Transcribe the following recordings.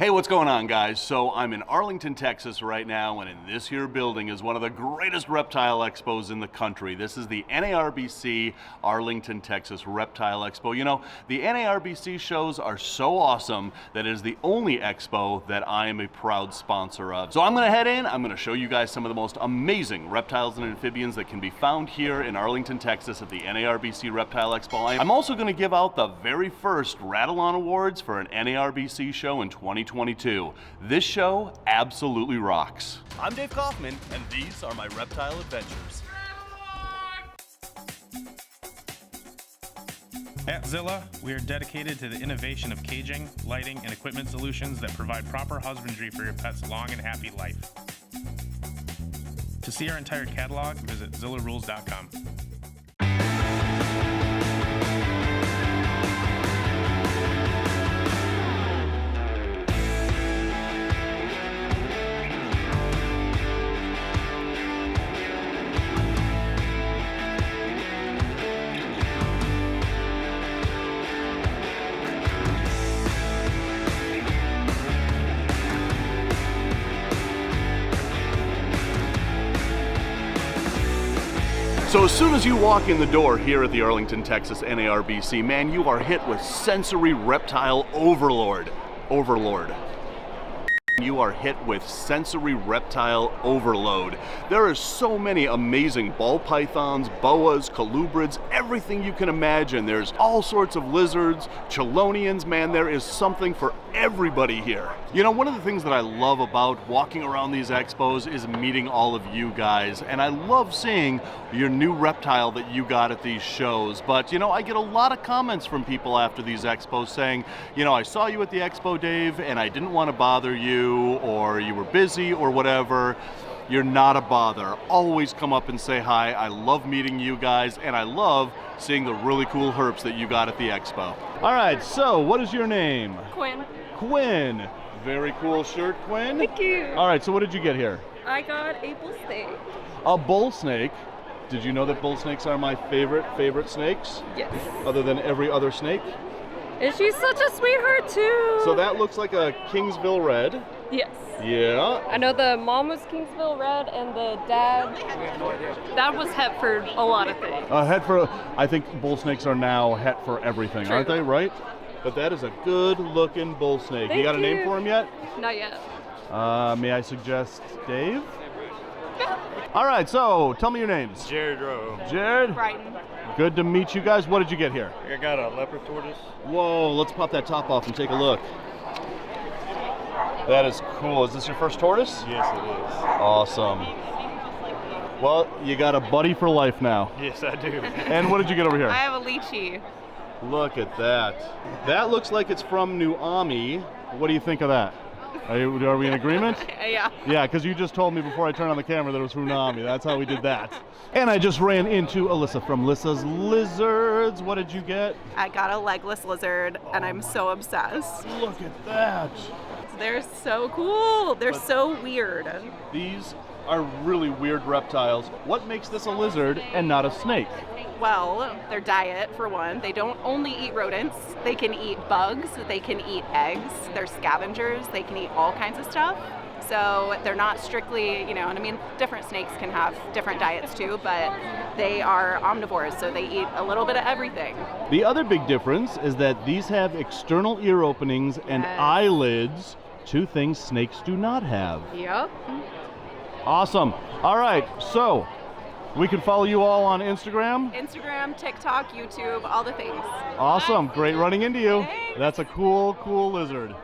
Hey, what's going on, guys? So I'm in Arlington, Texas right now, and in this here building is one of the greatest reptile expos in the country. This is the NARBC Arlington, Texas Reptile Expo. You know, the NARBC shows are so awesome that it is the only expo that I am a proud sponsor of. So I'm gonna head in, I'm gonna show you guys some of the most amazing reptiles and amphibians that can be found here in Arlington, Texas at the NARBC Reptile Expo. I'm also gonna give out the very first Rattle awards for an NARBC show in 2022. This show absolutely rocks. I'm Dāv Kaufman, and these are my reptile adventures. At Zilla, we are dedicated to the innovation of caging, lighting, and equipment solutions that provide proper husbandry for your pet's long and happy life. To see our entire catalog, visit zillarules.com. So as soon as you walk in the door here at the Arlington, Texas NARBC, man, you are hit with sensory reptile overload. You are hit with sensory reptile overload. There are so many amazing ball pythons, boas, colubrids, everything you can imagine. There's all sorts of lizards, chelonians, man, there is something for everybody here. You know, one of the things that I love about walking around these expos is meeting all of you guys, and I love seeing your new reptile that you got at these shows. But, you know, I get a lot of comments from people after these expos saying, you know, I saw you at the expo, Dave, and I didn't want to bother you, or you were busy or whatever. You're not a bother. Always come up and say hi. I love meeting you guys, and I love seeing the really cool herps that you got at the expo. All right, so what is your name? Quinn. Quinn. Very cool shirt, Quinn. Thank you. All right, so what did you get here? I got a bull snake. A bull snake. Did you know that bull snakes are my favorite snakes? Yes. Other than every other snake? And she's such a sweetheart too. So that looks like a Kingsville Red. Yes. Yeah. I know the mom was Kingsville Red and the dad was het for a lot of things. Het for, I think bull snakes are now het for everything, True. aren't they, right? But that is a good looking bull snake. Thank You got a name you. for him yet? Not yet. May I suggest Dave? All right, so tell me your names. Jared Rowe. Jared? Brighton. Good to meet you guys. What did you get here? I got a leopard tortoise. Whoa, let's pop that top off and take a look. That is cool. Is this your first tortoise? Yes, it is. Awesome. Well, you got a buddy for life now. Yes, I do. And what did you get over here? I have a lychee. Look at that. That looks like it's from New Ami. What do you think of that? Are we in agreement? Yeah. Yeah, because you just told me before I turned on the camera that it was from New Ami. That's how we did that. And I just ran into Alyssa from Alyssa's Lizards. What did you get? I got a legless lizard, and I'm so obsessed. Look at that. They're so cool. They're so weird. These are really weird reptiles. What makes this a lizard and not a snake? Well, their diet, for one, they don't only eat rodents. They can eat bugs. They can eat eggs. They're scavengers. They can eat all kinds of stuff. So they're not strictly, you know, and I mean, different snakes can have different diets too, but they are omnivores, so they eat a little bit of everything. The other big difference is that these have external ear openings and Yes. eyelids, two things snakes do not have. Yep. Awesome. All right, so we can follow you all on Instagram. Instagram, TikTok, YouTube, all the things. Awesome. Great running into you. Thanks. That's a cool lizard.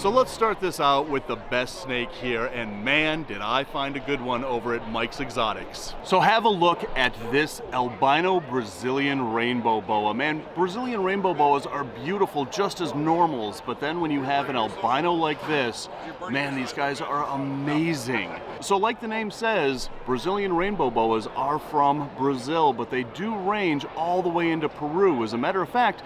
So let's start this out with the best snake here, and man, did I find a good one over at Mike's Exotics. So have a look at this albino Brazilian rainbow boa. Man, Brazilian rainbow boas are beautiful just as normals, but then when you have an albino like this, man, these guys are amazing. So like the name says, Brazilian rainbow boas are from Brazil, but they do range all the way into Peru. As a matter of fact,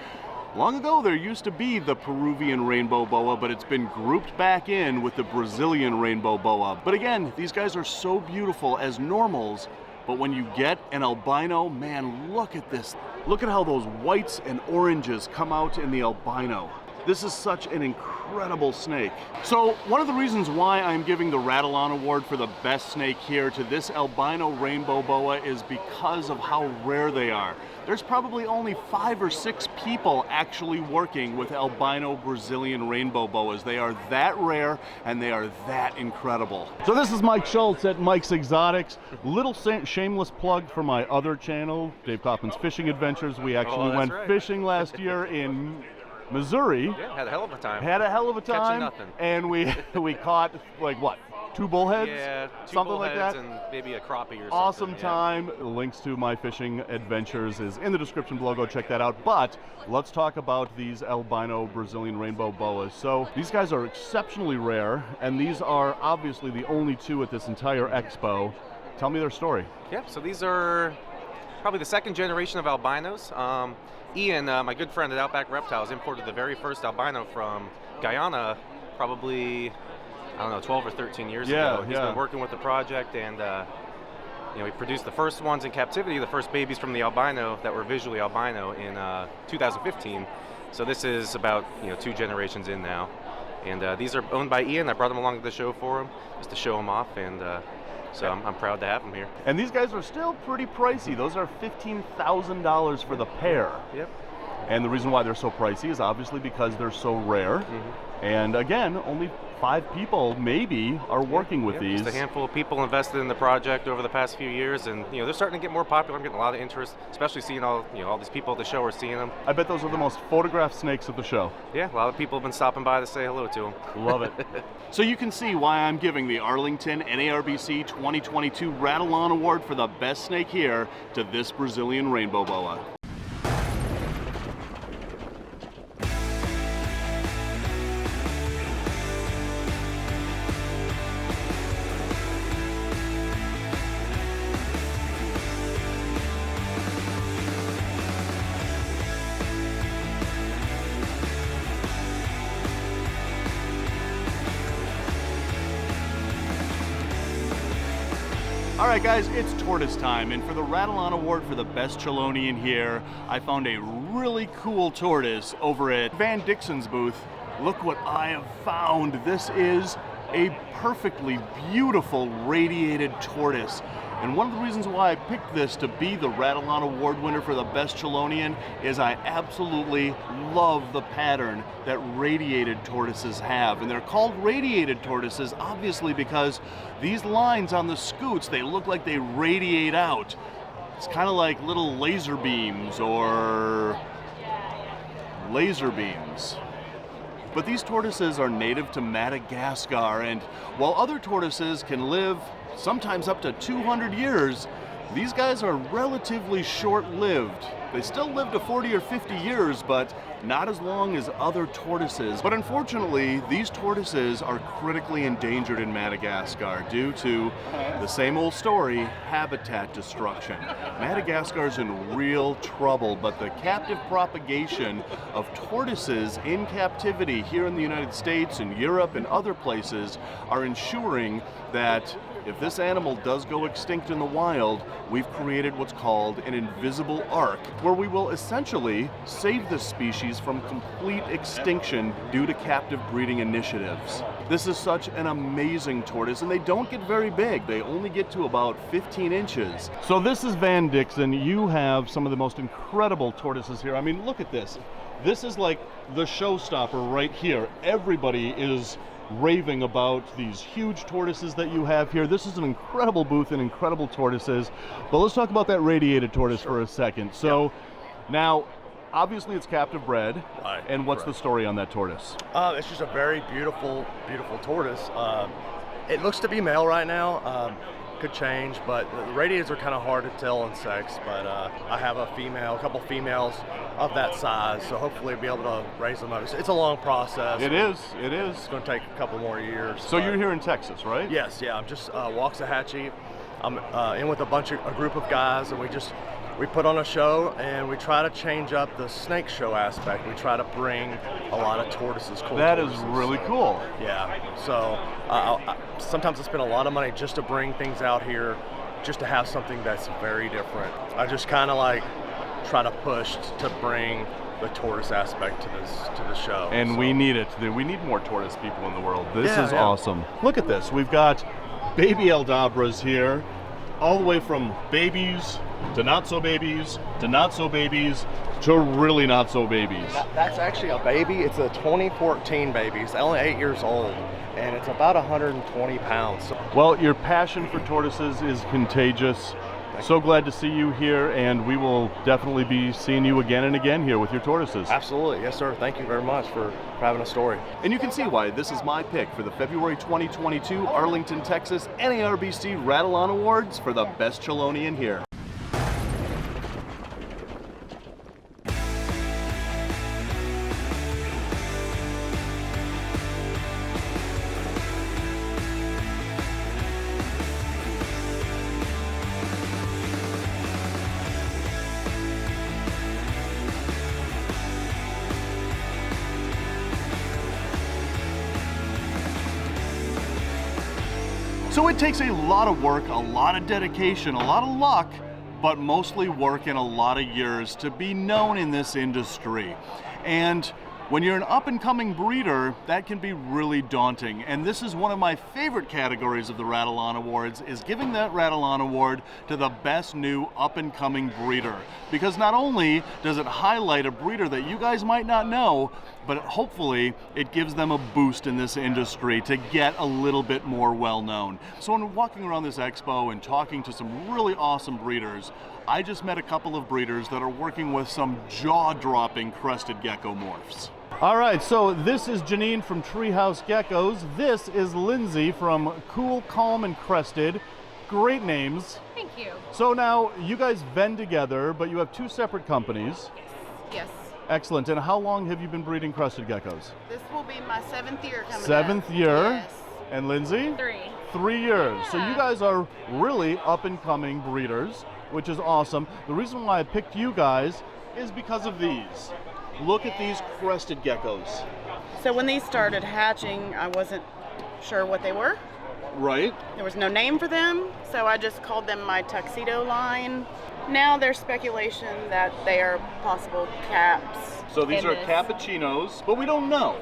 long ago, there used to be the Peruvian rainbow boa, but it's been grouped back in with the Brazilian rainbow boa. But again, these guys are so beautiful as normals, but when you get an albino, man, look at this. Look at how those whites and oranges come out in the albino. This is such an incredible snake. So one of the reasons why I'm giving the Rattle Award for the best snake here to this albino rainbow boa is because of how rare they are. There's probably only 5 or 6 people actually working with albino Brazilian rainbow boas. They are that rare and they are that incredible. So this is Mike Schultz at Mike's Exotics. Little shameless plug for my other channel, Dāv Kaufman's Fishing Adventures. We actually went fishing last year in Missouri. Yeah, had a hell of a time. Had a hell of a time. Catching nothing. And we caught like what? 2 bullheads? Yeah, 2 something bullheads like that. And maybe a crappie or something. Awesome time. Yeah. Links to my fishing adventures is in the description below. Go check that out. But let's talk about these albino Brazilian rainbow boas. So these guys are exceptionally rare, and these are obviously the only 2 at this entire expo. Tell me their story. Yeah, so these are probably the 2nd generation of albinos. Ian, my good friend at Outback Reptiles, imported the very first albino from Guyana probably, I don't know, 12 or 13 years ago. He's been working with the project, and he produced the first ones in captivity, the first babies from the albino that were visually albino in 2015. So this is about 2 generations in now. And these are owned by Ian. I brought them along to the show for him, just to show them off, and so I'm proud to have them here. And these guys are still pretty pricey. Those are $15,000 for the pair. Yep. And the reason why they're so pricey is obviously because they're so rare. Mm-hmm. And again, only 5 people maybe are working with these. Just a handful of people invested in the project over the past few years, and they're starting to get more popular. I'm getting a lot of interest, especially seeing all these people at the show are seeing them. I bet those are the most photographed snakes at the show. Yeah, a lot of people have been stopping by to say hello to them. Love it. So you can see why I'm giving the Arlington NARBC 2022 Rattle Award for the best snake here to this Brazilian rainbow boa. All right, guys, it's tortoise time, and for the Rattle Award for the best chelonian here, I found a really cool tortoise over at Van Dixon's booth. Look what I have found. This is a perfectly beautiful radiated tortoise. And one of the reasons why I picked this to be the Rattle Award winner for the best chelonian is I absolutely love the pattern that radiated tortoises have. And they're called radiated tortoises obviously because these lines on the scoots, they look like they radiate out. It's kind of like little laser beams or laser beams. But these tortoises are native to Madagascar, and while other tortoises can live sometimes up to 200 years, these guys are relatively short-lived. They still live to 40 or 50 years, but not as long as other tortoises. But unfortunately, these tortoises are critically endangered in Madagascar due to the same old story, habitat destruction. Madagascar's in real trouble, but the captive propagation of tortoises in captivity here in the United States and Europe and other places are ensuring that if this animal does go extinct in the wild, we've created what's called an invisible ark, where we will essentially save the species from complete extinction due to captive breeding initiatives. This is such an amazing tortoise, and they don't get very big. They only get to about 15 inches. So this is Van Dixon. You have some of the most incredible tortoises here. I mean, look at this. This is like the showstopper right here. Everybody is raving about these huge tortoises that you have here. This is an incredible booth and incredible tortoises. But let's talk about that radiated tortoise for a second. So now, obviously it's captive bred. Right, And what's correct. the story on that tortoise? It's just a very beautiful, beautiful tortoise. It looks to be male right now. Could change, but the radiators are kind of hard to tell in sex. But I have a couple females of that size, so hopefully I'll be able to raise them up. It's a long process. It is. It's going to take a couple more years. So you're here in Texas, right? Yes, yeah. I'm just Waxahachie. I'm in with a group of guys, and we put on a show, and we try to change up the snake show aspect. We try to bring a lot of tortoises. Cool That tortoises. is really cool. Yeah. So sometimes I spend a lot of money just to bring things out here, just to have something that's very different. I just kind of like try to push to bring the tortoise aspect to the show. And So- we need it. We need more tortoise people in the world. This Yeah, is yeah. awesome. Look at this. We've got baby Aldabras here, all the way from babies to not so babies to not so babies to really not so babies. That's actually a baby. It's a 2014 baby. It's only 8 years old, and it's about 120 pounds. So Well, your passion for tortoises is contagious. So glad to see you here, and we will definitely be seeing you again and again here with your tortoises. absolutely, yes, sir. Thank you very much for having a story. And you can see why this is my pick for the February 2022 Arlington, Texas NARBC Rattle On Awards for the best chelonian here. So it takes a lot of work, a lot of dedication, a lot of luck, but mostly work and a lot of years to be known in this industry. And when you're an up-and-coming breeder, that can be really daunting. And this is one of my favorite categories of the Rattle On Awards, is giving that Rattle On Award to the best new up-and-coming breeder. Because not only does it highlight a breeder that you guys might not know, but hopefully it gives them a boost in this industry to get a little bit more well-known. So when walking around this expo and talking to some really awesome breeders, I just met a couple of breeders that are working with some jaw-dropping crested gecko morphs. All right, so this is Janine from Treehouse Geckos. This is Lindsay from Cool, Calm, and Crested. Great names. Thank you. So now you guys vend together, but you have two separate companies. Yes. Excellent. And how long have you been breeding crested geckos? This will be my 7th year coming up. Seventh year. Yes. And Lindsay? 3. 3 years. So Yeah. you guys are really up and coming breeders, which is awesome. The reason why I picked you guys is because of these. Look at these crested geckos. So when these started hatching, I wasn't sure what they were. Right? There was no name for them, so I just called them my tuxedo line. Now there's speculation that they are possible caps. So these are Goodness. cappuccinos, but we don't know.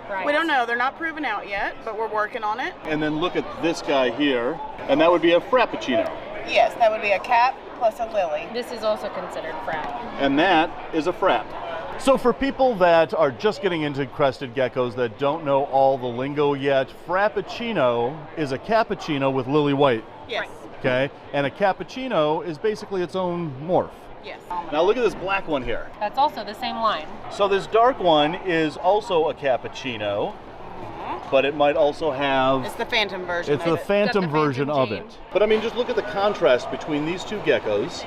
Right. We don't know. They're not proven out yet, but we're working on it. And then look at this guy here, and that would be a frappuccino. Yes, that would be a cap plus a lily. This is also considered frap. And that is a frap. So for people that are just getting into crested geckos that don't know all the lingo yet, frappuccino is a cappuccino with lily white, Yes. okay? And a cappuccino is basically its own morph. Yes. Now look at this black one here. That's also the same line. So this dark one is also a cappuccino, but it might also have... It's the phantom version It's of the it. phantom Got the version phantom of gene. it. But I mean, just look at the contrast between these two geckos.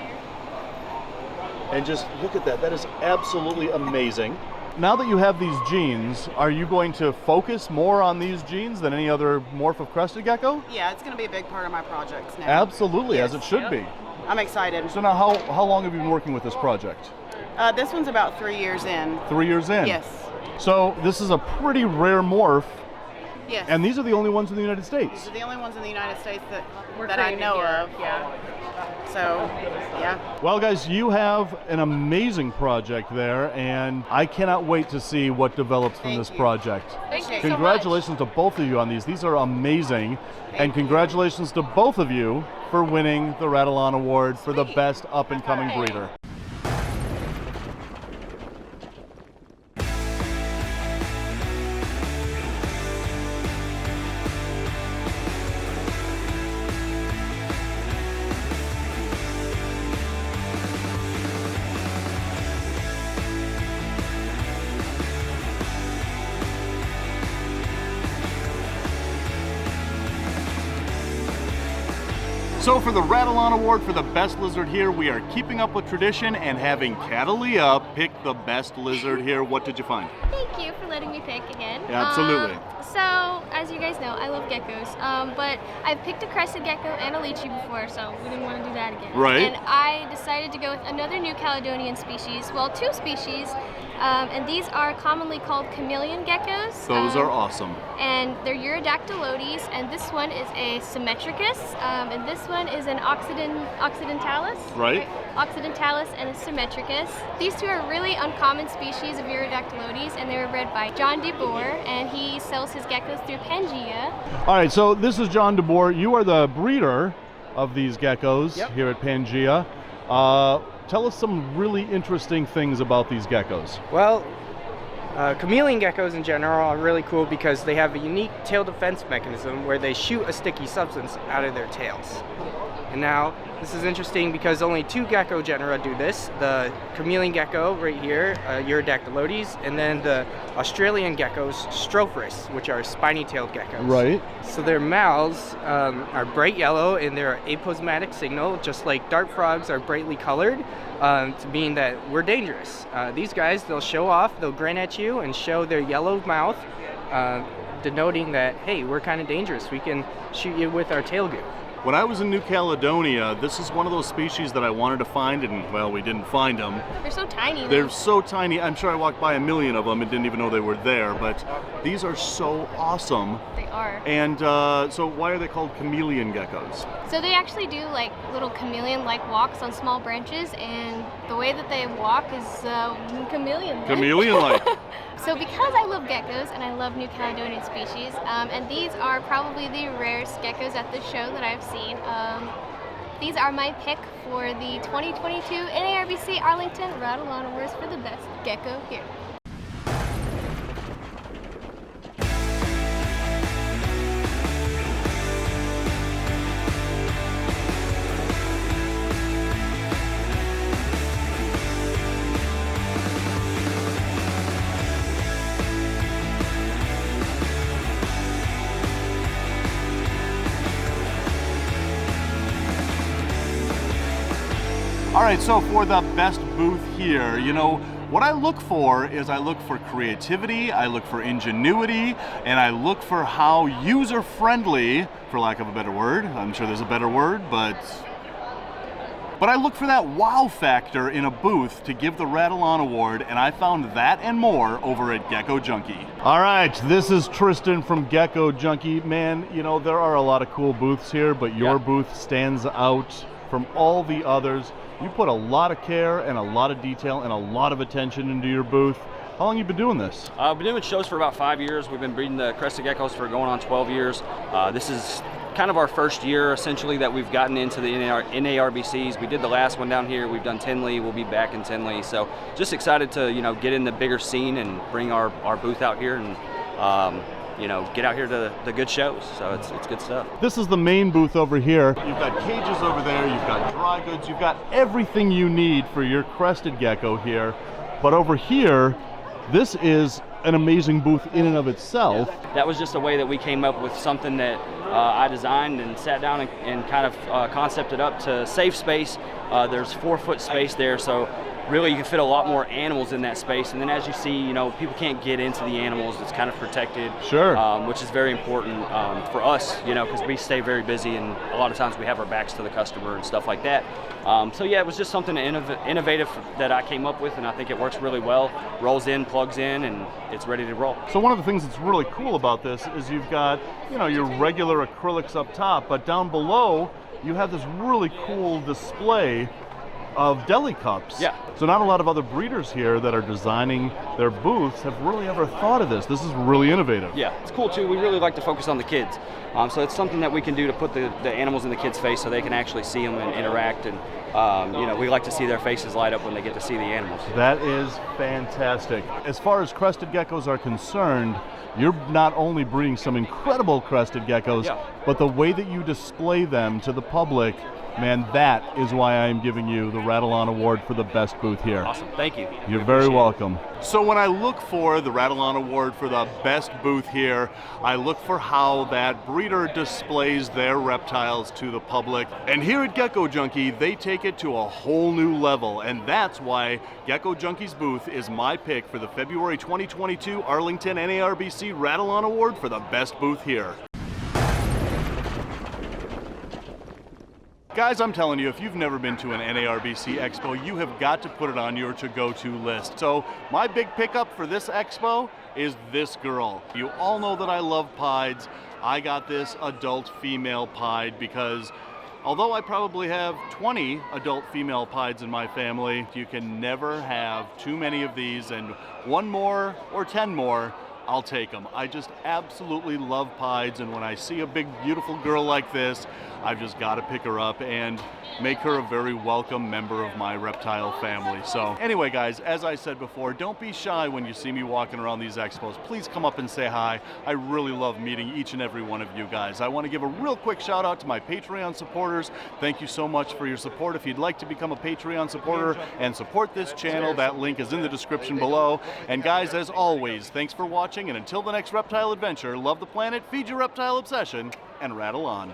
And just look at that. That is absolutely amazing. Now that you have these genes, are you going to focus more on these genes than any other morph of crested gecko? Yeah, it's going to be a big part of my projects now. Absolutely, as it Yes. should be. I'm excited. So now how long have you been working with this project? This one's about 3 years in. 3 years in? Yes. So this is a pretty rare morph, Yes. and these are the only ones in the United States. These are the only ones in the United States We're that I created know here. of. Yeah. So, yeah. Well, guys, you have an amazing project there, and I cannot wait to see what develops from Thank this you. project. Thank you so much. Congratulations to both of you on these. These are amazing. And congratulations to both of you for winning the Rattle On Award for the best up-and-coming breeder. So for the Rattle Award for the best lizard here, we are keeping up with tradition and having Catalia pick the best lizard here. What did you find? Thank you for letting me pick again. Yeah, absolutely. So, as you guys know, I love geckos, but I've picked a crested gecko and a lychee before, so we didn't want to do that again. Right. And I decided to go with another new Caledonian species, well, two species, and these are commonly called chameleon geckos. Those are awesome. And they're Urodactylodes, and this one is a symmetricus, and this one is an occidentalis. Right. Occidentalis and a symmetricus. These two are really uncommon species of Urodactylodes, and they were bred by John DeBoer, and he sells his geckos through Pangea. All right, so this is John DeBoer. You are the breeder of these geckos here at Pangea. Tell us some really interesting things about these geckos. Well, chameleon geckos in general are really cool because they have a unique tail defense mechanism where they shoot a sticky substance out of their tails. And now, this is interesting because only two gecko genera do this. The chameleon gecko right here, Urodactylodes, and then the Australian geckos, Strophrus, which are spiny-tailed geckos. Right. So their mouths are bright yellow and they're aposematic signal, just like dart frogs are brightly colored, to mean that we're dangerous. These guys, they'll show off, they'll grin at you and show their yellow mouth, denoting that, hey, we're kind of dangerous. We can shoot you with our tail goo. When I was in New Caledonia, this is one of those species that I wanted to find, and well, we didn't find them. They're so tiny. They're so tiny. I'm sure I walked by a million of them and didn't even know they were there, but these are so awesome. They are. And so why are they called chameleon geckos? So they actually do like little chameleon-like walks on small branches, and the way that they walk is chameleon. Chameleon-like. So because I love geckos and I love New Caledonian species, and these are probably the rarest geckos at this show that I've seen, these are my pick for the 2022 NARBC Arlington Rattle Awards for the best gecko here. All right, so for the best booth here, you know, what I look for is I look for creativity, I look for ingenuity, and I look for how user-friendly, for lack of a better word, I'm sure there's a better word, but I look for that wow factor in a booth to give the Rattle On Award, and I found that and more over at Gecko Junkie. All right, this is Tristan from Gecko Junkie. Man, you know, there are a lot of cool booths here, but your booth stands out from all the others. You put a lot of care and a lot of detail and a lot of attention into your booth. How long have you been doing this? I've been doing shows for about 5 years. We've been breeding the crested geckos for going on 12 years. This is kind of our first year, essentially, that we've gotten into the NARBCs. We did the last one down here. We've done Tinley. We'll be back in Tinley. So just excited to, you know, get in the bigger scene and bring our booth out here and, you know, get out here to the good shows. So it's good stuff. This is the main booth over here. You've got cages over there, you've got dry goods, you've got everything you need for your crested gecko here. But over here, this is an amazing booth in and of itself. Yeah. That was just a way that we came up with something that I designed and sat down and kind of concepted up to save space. There's 4-foot space there, so really you can fit a lot more animals in that space. And then as you see, you know, people can't get into the animals. It's kind of protected. Sure. Which is very important for us, you know, because we stay very busy and a lot of times we have our backs to the customer and stuff like that. So yeah, it was just something innovative that I came up with, and I think it works really well. Rolls in, plugs in, and it's ready to roll. So one of the things that's really cool about this is you've got, you know, your regular acrylics up top, but down below you have this really cool display of deli cups. Yeah. So not a lot of other breeders here that are designing their booths have really ever thought of this. This is really innovative. Yeah, it's cool too. We really like to focus on the kids. So it's something that we can do to put the animals in the kids' face so they can actually see them and interact. And you know, we like to see their faces light up when they get to see the animals. That is fantastic. As far as crested geckos are concerned, you're not only breeding some incredible crested geckos, but the way that you display them to the public man, that is why I am giving you the Rattle On Award for the best booth here. Awesome, thank you. You're very welcome. So when I look for the Rattle On Award for the best booth here, I look for how that breeder displays their reptiles to the public. And here at Gecko Junkie, they take it to a whole new level. And that's why Gecko Junkie's booth is my pick for the February 2022 Arlington NARBC Rattle On Award for the best booth here. Guys, I'm telling you, if you've never been to an NARBC Expo, you have got to put it on your to-go-to list. So my big pickup for this expo is this girl. You all know that I love pieds. I got this adult female pied because although I probably have 20 adult female pieds in my family, you can never have too many of these, and one more or 10 more, I'll take them. I just absolutely love pieds, and when I see a big, beautiful girl like this, I've just got to pick her up and make her a very welcome member of my reptile family. So anyway, guys, as I said before, don't be shy when you see me walking around these expos. Please come up and say hi. I really love meeting each and every one of you guys. I want to give a real quick shout out to my Patreon supporters. Thank you so much for your support. If you'd like to become a Patreon supporter and support this channel, that link is in the description below. And guys, as always, thanks for watching, and until the next reptile adventure, love the planet, feed your reptile obsession, and rattle on.